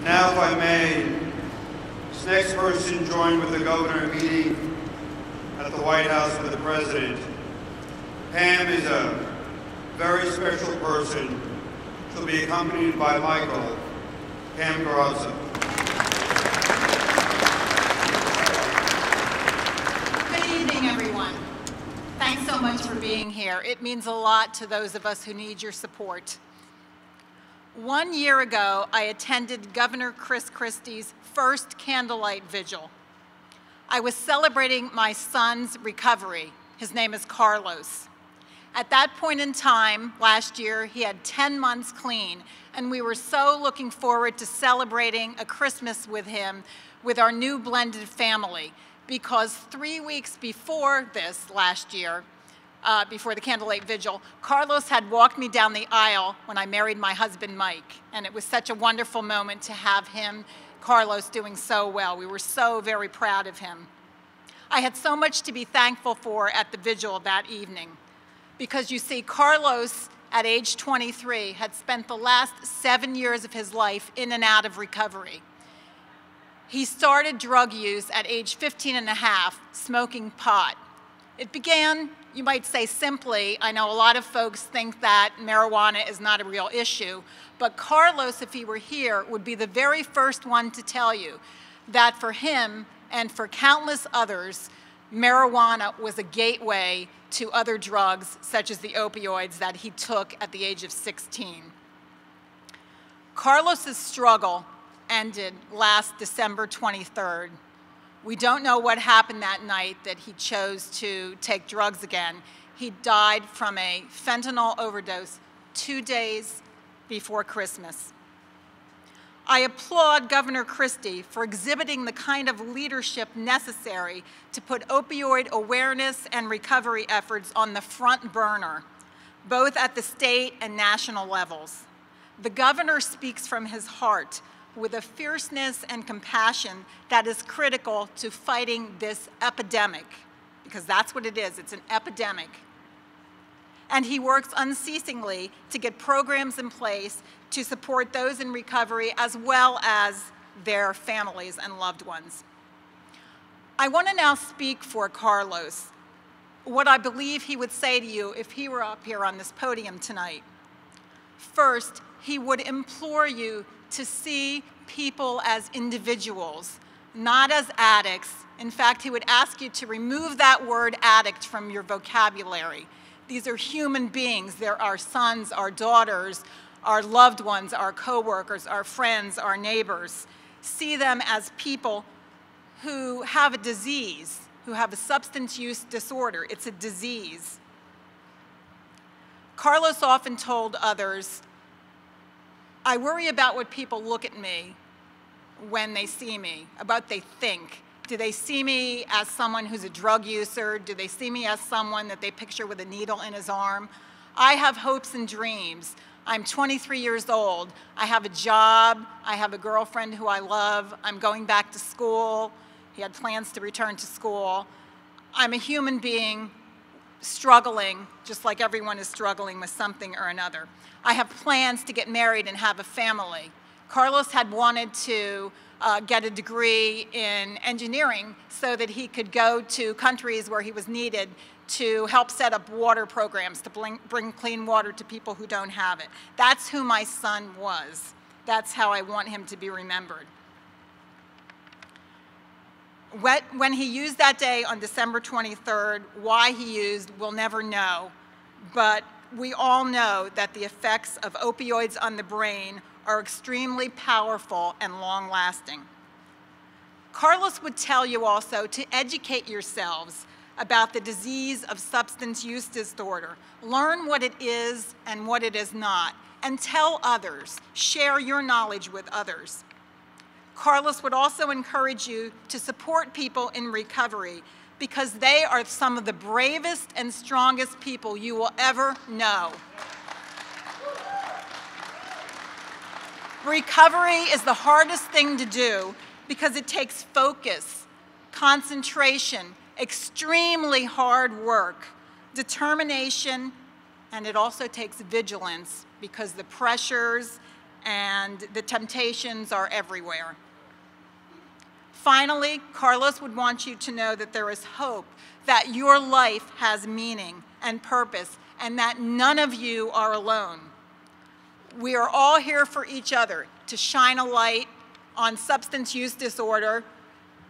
Now, if I may, this next person joined with the governor in meeting at the White House with the president. Pam is a very special person. She'll be accompanied by Michael, Pam Garozzo. Good evening, everyone. Thanks so much for being here. It means a lot to those of us who need your support. 1 year ago, I attended Governor Christie's first Candlelight Vigil. I was celebrating my son's recovery. His name is Carlos. At that point in time, last year, he had 10 months clean, and we were so looking forward to celebrating a Christmas with him with our new blended family, because 3 weeks before this last year, before the Candlelight Vigil, Carlos had walked me down the aisle when I married my husband, Mike, and it was such a wonderful moment to have him, Carlos, doing so well. We were so very proud of him. I had so much to be thankful for at the vigil that evening, because you see, Carlos, at age 23, had spent the last 7 years of his life in and out of recovery. He started drug use at age 15 and a half, smoking pot. It began, you might say simply, I know a lot of folks think that marijuana is not a real issue, but Carlos, if he were here, would be the very first one to tell you that for him and for countless others, marijuana was a gateway to other drugs, such as the opioids that he took at the age of 16. Carlos's struggle ended last December 23rd. We don't know what happened that night that he chose to take drugs again. He died from a fentanyl overdose 2 days before Christmas. I applaud Governor Christie for exhibiting the kind of leadership necessary to put opioid awareness and recovery efforts on the front burner, both at the state and national levels. The governor speaks from his heart with a fierceness and compassion that is critical to fighting this epidemic, because that's what it is, it's an epidemic. And he works unceasingly to get programs in place to support those in recovery as well as their families and loved ones. I want to now speak for Carlos, what I believe he would say to you if he were up here on this podium tonight. First, he would implore you to see people as individuals, not as addicts. In fact, he would ask you to remove that word addict from your vocabulary. These are human beings. They're our sons, our daughters, our loved ones, our coworkers, our friends, our neighbors. See them as people who have a disease, who have a substance use disorder. It's a disease. Carlos often told others, I worry about what people look at me when they see me, about what they think. Do they see me as someone who's a drug user? Do they see me as someone that they picture with a needle in his arm? I have hopes and dreams. I'm 23 years old. I have a job. I have a girlfriend who I love. I'm going back to school. He had plans to return to school. I'm a human being struggling, just like everyone is struggling with something or another. I have plans to get married and have a family. Carlos had wanted to get a degree in engineering so that he could go to countries where he was needed to help set up water programs to bring clean water to people who don't have it. That's who my son was. That's how I want him to be remembered. When he used that day on December 23rd, why he used, we'll never know. But we all know that the effects of opioids on the brain are extremely powerful and long-lasting. Carlos would tell you also to educate yourselves about the disease of substance use disorder. Learn what it is and what it is not, and tell others. Share your knowledge with others. Carlos would also encourage you to support people in recovery because they are some of the bravest and strongest people you will ever know. Recovery is the hardest thing to do because it takes focus, concentration, extremely hard work, determination, and it also takes vigilance because the pressures and the temptations are everywhere. Finally, Carlos would want you to know that there is hope, that your life has meaning and purpose, and that none of you are alone. We are all here for each other, to shine a light on substance use disorder,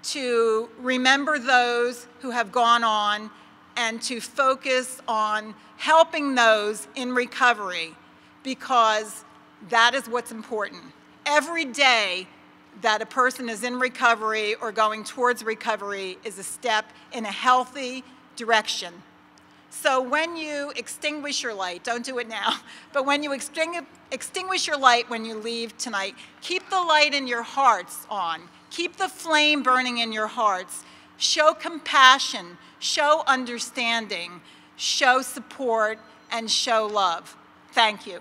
to remember those who have gone on, and to focus on helping those in recovery, because that is what's important. Every day that a person is in recovery or going towards recovery is a step in a healthy direction. So when you extinguish your light, don't do it now, but when you extinguish your light when you leave tonight, keep the light in your hearts on. Keep the flame burning in your hearts. Show compassion, show understanding, show support, and show love. Thank you.